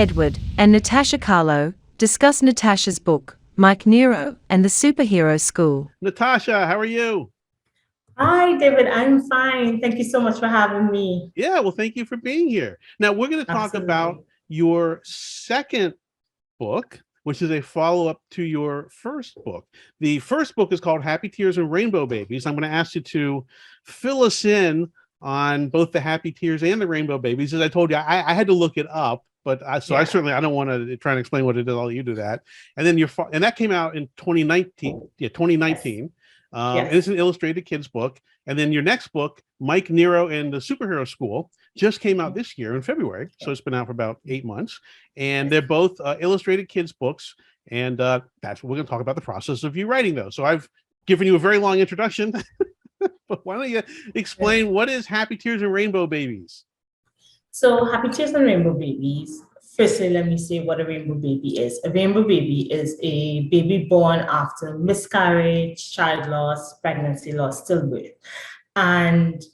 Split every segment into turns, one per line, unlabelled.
Edward, and Natasha Carlow discuss Natasha's book, Nero and the Superhero School.
Natasha, how are you?
Hi, David. I'm fine. Thank you so much for having me.
Yeah, well, thank you for being here. Now, we're going to talk about
Absolutely.
your second book, which is a follow-up to your first book. The first book is called Happy Tears and Rainbow Babies. I'm going to ask you to fill us in on both the Happy Tears and the Rainbow Babies. As I told you, I had to look it up, but I
Yeah.
certainly I don't want to try and explain what it is. I'll let you do that. And then and that came out in 2019. Yeah,
Yes.
2019. And it's
Yes.
an illustrated kids book. And then your next book, Mike, Nero, and the Superhero School, just came out this year in February. So it's been out for about 8 months. And they're both illustrated kids books. And that's what we're going to talk about, the process of you writing those. So I've given you a very long introduction, but why don't you explain what is Happy Tears and Rainbow Babies?
So, Happy Tears and Rainbow Babies. Firstly, let me say what a rainbow baby is. A rainbow baby is a baby born after miscarriage, child loss, pregnancy loss, stillbirth. And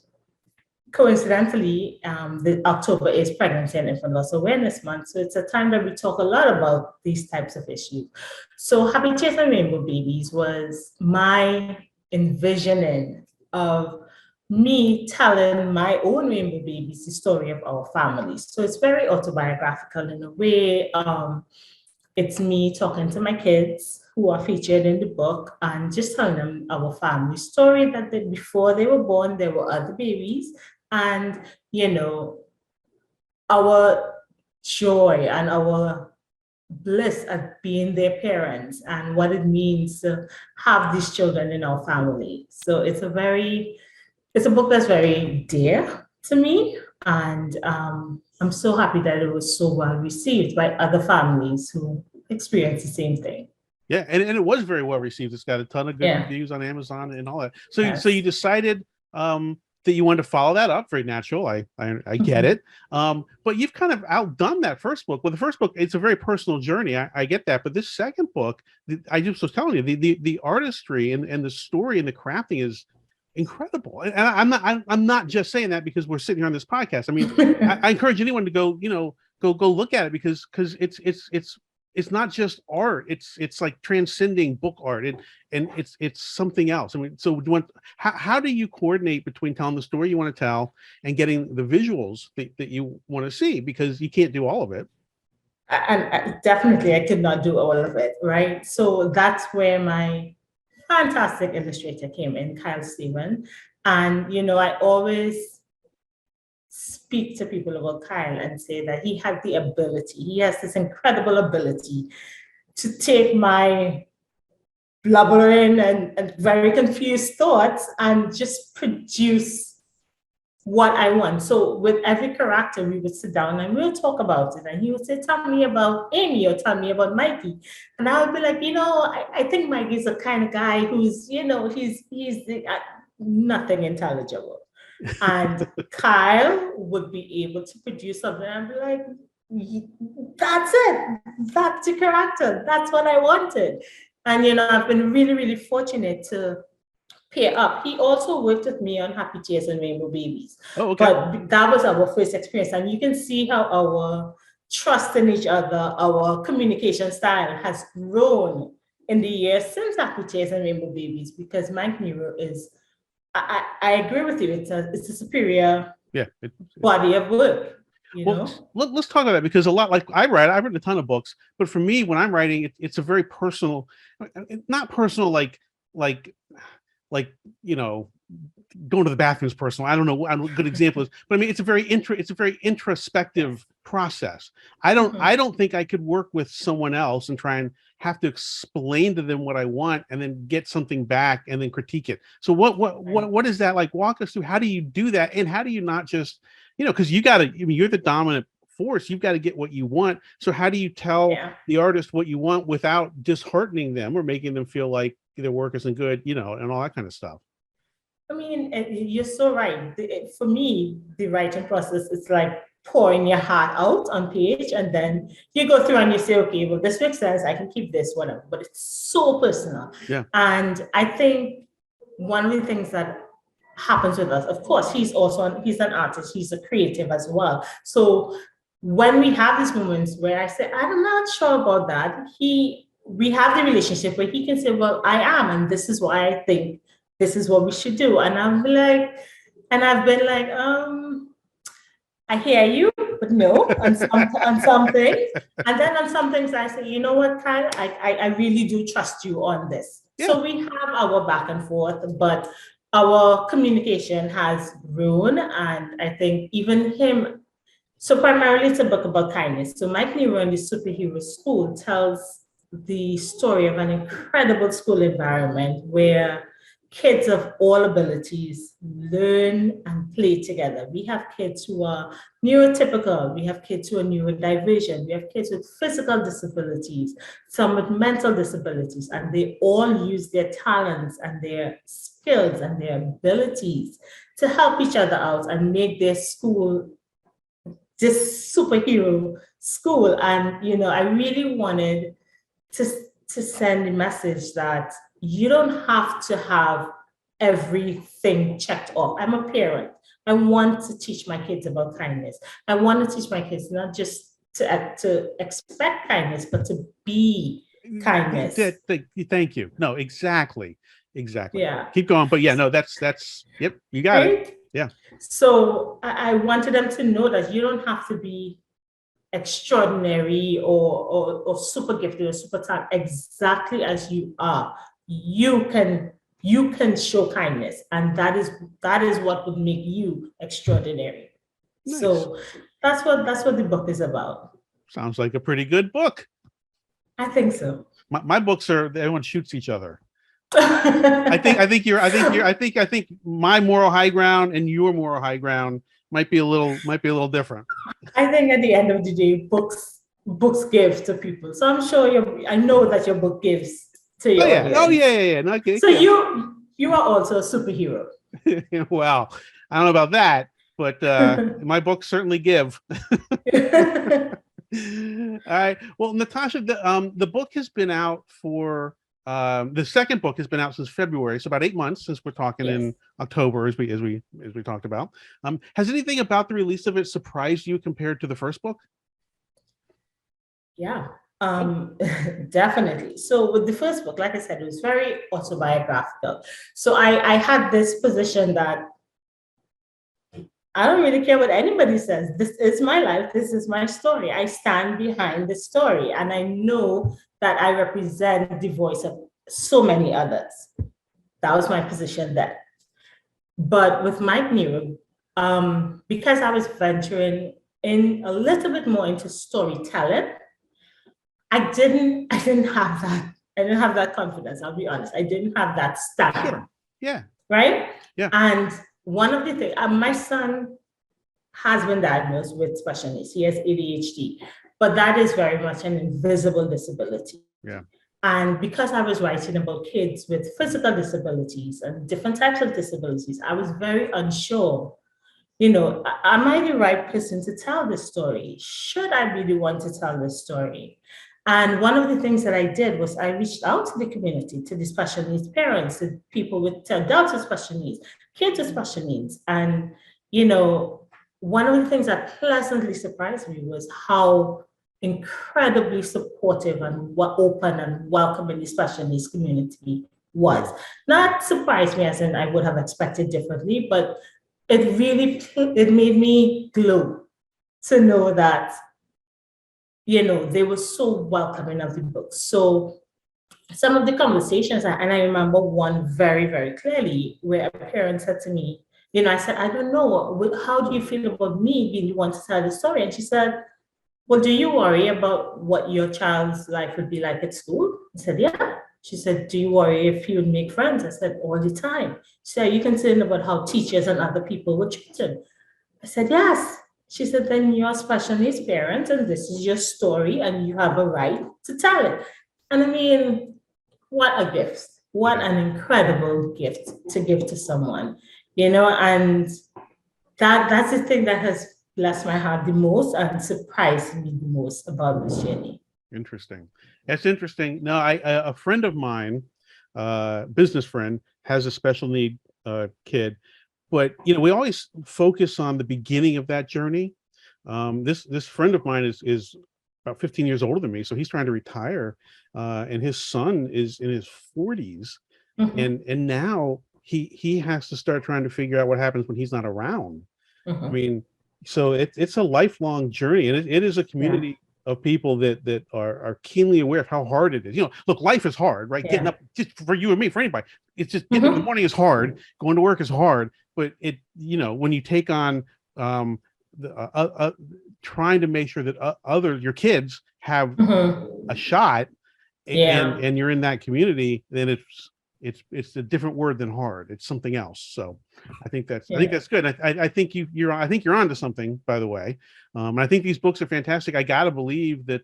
coincidentally, the October is Pregnancy and Infant Loss Awareness Month. So it's a time that we talk a lot about these types of issues. So Happy Tears and Rainbow Babies was my envisioning of me telling my own rainbow babies the story of our families. So it's very autobiographical in a way. It's me talking to my kids who are featured in the book and just telling them our family story that before they were born, there were other babies. And, you know, our joy and our bliss at being their parents and what it means to have these children in our family. So it's a book that's very dear to me. And I'm so happy that it was so well received by other families who experienced the same thing.
Yeah, and it was very well received. It's got a ton of good
Yeah.
reviews on Amazon and all that. So
Yes.
so you decided that you wanted to follow that up. Very natural. I get it. But you've kind of outdone that first book. Well, the first book, it's a very personal journey. I get that. But this second book, I just was telling you, the artistry and the story and the crafting is incredible. And I'm not just saying that because we're sitting here on this podcast. I mean, I encourage anyone to go look at it because it's not just art. It's like transcending book art, and it's something else. I mean, so how do you coordinate between telling the story you want to tell and getting the visuals that you want to see, because you can't do all of it?
And definitely I could not do all of it, right? So that's where my fantastic illustrator came in, Kyle Steven. And, I always speak to people about Kyle and say that he has this incredible ability to take my blubbering and very confused thoughts and just produce what I want. So with every character, we would sit down and we'll talk about it. And he would say, tell me about Amy or tell me about Mikey. And I would be like, I think Mikey's the kind of guy who's, nothing intelligible. And Kyle would be able to produce something and be like, that's it. That's the character. That's what I wanted. And, I've been really, really fortunate to pair up. He also worked with me on Happy Tears and Rainbow Babies.
Oh, okay.
But that was our first experience. And you can see how our trust in each other, our communication style has grown in the years since Happy Tears and Rainbow Babies, because Mike Nero is, I agree with you, it's a superior body of work.
Let's talk about that, because a lot, like I've written a ton of books, but for me, when I'm writing, it's a very personal, not personal like going to the bathroom is personal. I don't know what a good example is, but I mean, it's a very introspective process. I don't think I could work with someone else and try and have to explain to them what I want and then get something back and then critique it. So what is that like? Walk us through, how do you do that? And how do you not just, because you're the dominant force, you've got to get what you want. So how do you tell the artist what you want without disheartening them or making them feel like their work isn't good, and all that kind of stuff?
I mean, you're so right. For me, the writing process is like pouring your heart out on page, and then you go through and you say, okay, well, this makes sense. I can keep this, whatever. But it's so personal.
Yeah.
And I think one of the things that happens with us, of course, he's an artist. He's a creative as well. So when we have these moments where I say, I'm not sure about that, we have the relationship where he can say, well, I am, and this is why I think this is what we should do. And I've been like, I hear you, but no, on some things. And then on some things I say, you know what, Kyle, I really do trust you on this.
Yeah.
So we have our back and forth, but our communication has grown. And I think even him, so primarily it's a book about kindness. So Mike Nero in the Superhero School tells the story of an incredible school environment where kids of all abilities learn and play together. We have kids who are neurotypical, we have kids who are neurodivergent, we have kids with physical disabilities, some with mental disabilities, and they all use their talents and their skills and their abilities to help each other out and make their school this superhero school. And I really wanted to send a message that you don't have to have everything checked off. I'm a parent. I want to teach my kids about kindness. I want to teach my kids not just to expect kindness, but to be kindness.
Thank you. No, exactly.
Yeah.
Keep going. But yeah, no, that's yep, you got it. Yeah.
So I wanted them to know that you don't have to be extraordinary or super gifted or super talented. Exactly as you are, you can show kindness, and that is what would make you extraordinary. Nice. So that's what the book is about.
Sounds like a pretty good book.
I think so.
My books are everyone shoots each other. I think my moral high ground and your moral high ground might be a little different. I
think at the end of the day, books give to people. So I'm sure I know that your book gives to your audience.
Oh yeah. No, okay,
so yeah. You are also a superhero.
Well, I don't know about that, but my books certainly give. All right. Well, Natasha, the book has been out for the second book has been out since February, so about 8 months since we're talking in October, as we talked about. Has anything about the release of it surprised you compared to the first book?
Yeah, definitely. So with the first book, like I said, it was very autobiographical. So I had this position that I don't really care what anybody says. This is my life. This is my story. I stand behind the story, and I know that I represent the voice of so many others. That was my position then. But with Mike Nero, because I was venturing in a little bit more into storytelling, I didn't have that. I didn't have that confidence. I'll be honest. I didn't have that stamina.
Sure. Yeah.
Right?
Yeah.
And one of the things, my son has been diagnosed with special needs. He has ADHD, but that is very much an invisible disability.
Yeah.
And because I was writing about kids with physical disabilities and different types of disabilities, I was very unsure. Am I the right person to tell this story? Should I be the one to tell this story? And one of the things that I did was I reached out to the community, to the special needs parents, to people with adults with special needs, kids with special needs. And, one of the things that pleasantly surprised me was how incredibly supportive and open and welcoming the special needs community was. Not surprised me as in I would have expected differently, but it made me glow to know that, they were so welcoming of the book. So some of the conversations, and I remember one very, very clearly, where a parent said to me, I said, I don't know, how do you feel about me being the one to tell the story? And she said, well, do you worry about what your child's life would be like at school? I said, yeah. She said, do you worry if you would make friends? I said, all the time. She said, are you concerned about how teachers and other people would treat them? I said, yes. She said, then you're a special needs parent and this is your story and you have a right to tell it. And I mean, what a gift. What an incredible gift to give to someone, and that's the thing that has blessed my heart the most and surprised me the most about this journey.
Interesting. That's interesting. No, a friend of mine, business friend, has a special need kid, but we always focus on the beginning of that journey. This friend of mine is about 15 years older than me, so he's trying to retire, and his son is in his 40s,
Mhm,
and now he has to start trying to figure out what happens when he's not around. I
mhm.
mean, so it's a lifelong journey, and it is a
Yeah,
community of people that are keenly aware of how hard it is. Look, life is hard, right? Getting
yeah.
up, just for you and me, for anybody, it's just getting up in the
Mhm,
morning is hard. Going to work is hard, but when you take on the trying to make sure that your kids have a
mhm.
shot,
Yeah,
and you're in that community, then it's a different word than hard. It's something else. So I think
yeah.
that's good. I think I think you're onto something, by the way. And I think these books are fantastic. I gotta believe that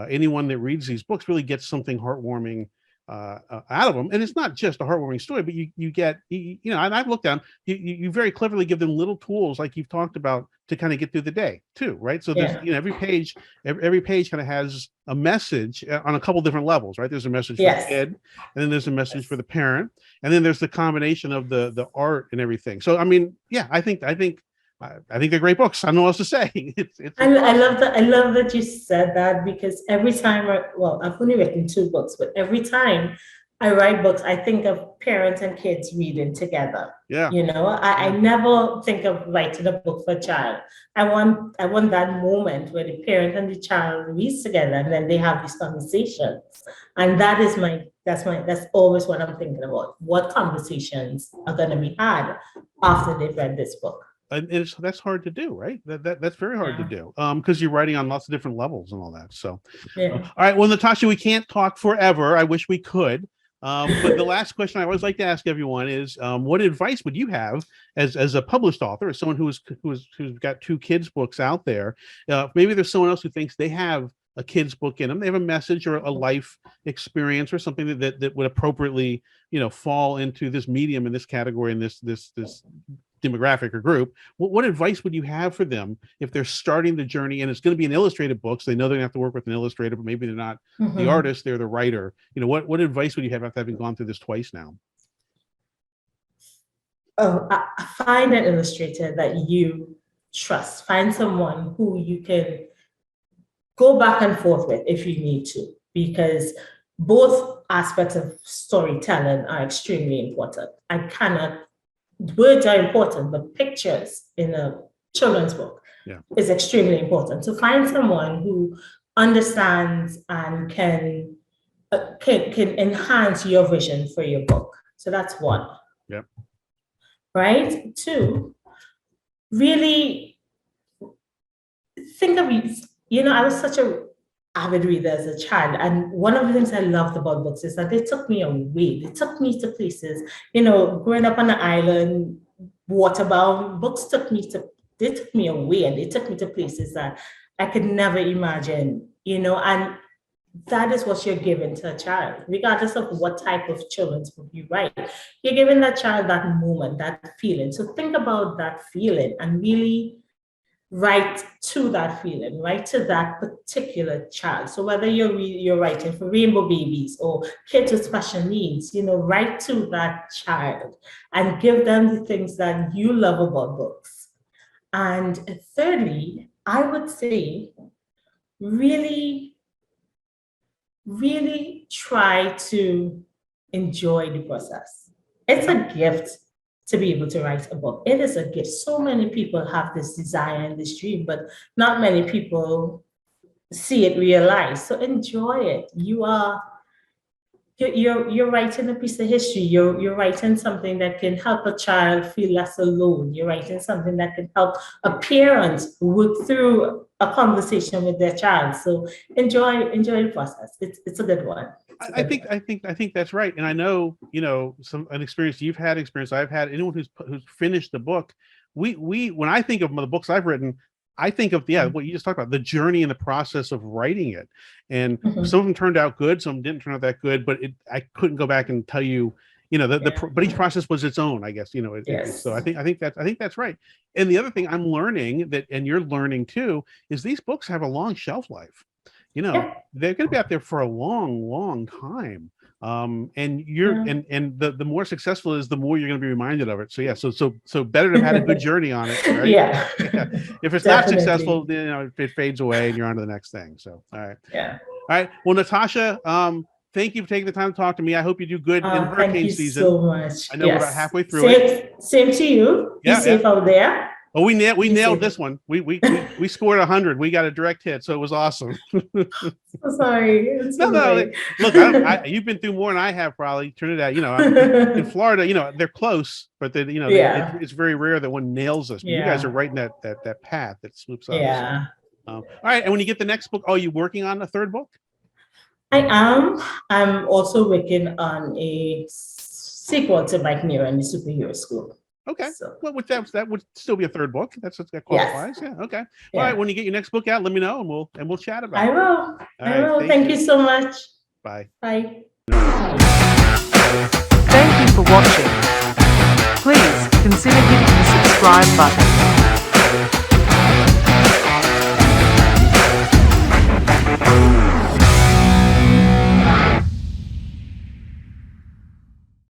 anyone that reads these books really gets something heartwarming out of them. And it's not just a heartwarming story, but you get and I've looked down. You very cleverly give them little tools, like you've talked about, to kind of get through the day too, right? So there's
Yeah.
every page kind of has a message on a couple different levels, right? There's a message for the
Yes.
kid, and then there's a message for
Yes.
the parent, and then there's the combination of the art and everything. So I mean, yeah, I think they're great books. I don't know what else to say. It's
I
awesome.
love that. I love that you said that because every time well, I've only written two books, but every time I write books, I think of parents and kids reading together.
Yeah,
I
yeah,
never think of writing a book for a child. I want that moment where the parent and the child reads together and then they have these conversations. And that's always what I'm thinking about. What conversations are gonna be had after they've read this book?
and that's hard to do, right? That's very hard to
Yeah.
do, because you're writing on lots of different levels and all that. So, all
Yeah.
right. Well, Natasha, we can't talk forever. I wish we could. But the last question I always like to ask everyone is, what advice would you have as a published author, as someone who's got two kids books out there? Maybe there's someone else who thinks they have a kid's book in them. They have a message or a life experience or something that would appropriately, fall into this medium, in this category, in this demographic or group. What advice would you have for them if they're starting the journey, and it's going to be an illustrated book, so they know they're going to have to work with an illustrator, but maybe they're not the
Mhm.
artist, they're the writer? What advice would you have after having gone through this twice now?
Oh, find an illustrator that you trust. Find someone who you can go back and forth with if you need to, because both aspects of storytelling are extremely important. Words are important, but pictures in a children's book
Yeah.
is extremely important. So find someone who understands and can enhance your vision for your book. So that's one.
Yeah.
Right? Two, really think of I was such a avid reader as a child, and one of the things I loved about books is that they took me away. They took me to places. Growing up on the island, waterbound, they took me away, and they took me to places that I could never imagine. And that is what you're giving to a child, regardless of what type of children's book you write. You're giving that child that moment, that feeling. So think about that feeling and really write to that feeling, write to that particular child. So whether you're writing for rainbow babies or kids with special needs, write to that child and give them the things that you love about books. And thirdly, I would say really, really try to enjoy the process. It's
Yeah.
a gift to be able to write a book. It is a gift. So many people have this desire and this dream, but not many people see it realized. So enjoy it. You're writing a piece of history. You're writing something that can help a child feel less alone. You're writing something that can help a parent work through a conversation with their child. So enjoy the process. It's a good one. It's a
I
good
think
one.
I think I think that's right, and I know an experience you've had, experience I've had. Anyone who's finished the book, we when I think of the books I've written, I think of what you just talked about, the journey and the process of writing it, and
Mhm.
some of them turned out good, some didn't turn out that good, but I couldn't go back and tell you,
Yeah.
but each process was its own, I guess. So
Yes.
I think that's right. And the other thing I'm learning, that, and you're learning too, is these books have a long shelf life.
Yeah.
They're going to be out there for a long, long time. And you're and the more successful it is, the more you're going to be reminded of it. So yeah, so better to have had a good journey on it, right?
Yeah.
If it's
Definitely.
not successful, you know, it fades away and you're on to the next thing. So all right.
Yeah.
All right. Well, Natasha, thank you for taking the time to talk to me. I hope you do good in hurricane season.
Thank you so much.
I know we're about halfway through it.
Same to you. Be safe out there.
Oh, we nailed this one. We scored 100. We got a direct hit, so it was awesome.
So sorry.
No. Look, you've been through more than I have, probably. Trinidad, you know, in Florida, you know, they're close, but they, you know, it's very rare that one nails us. But you guys are right in that path that swoops up.
Yeah.
So, all right. And when you get the next book, are you working on a third book?
I am. I'm also working on a sequel to Mike Nero and the Superhero School.
Okay.
So,
Well, that would still be a third book. That qualifies. Yeah. Okay.
Yeah.
All right. When you get your next book out, let me know and we'll chat about
I
it.
will.
All right,
Thank you so much.
Bye.
Bye.
Thank you for watching. Please consider hitting the subscribe button.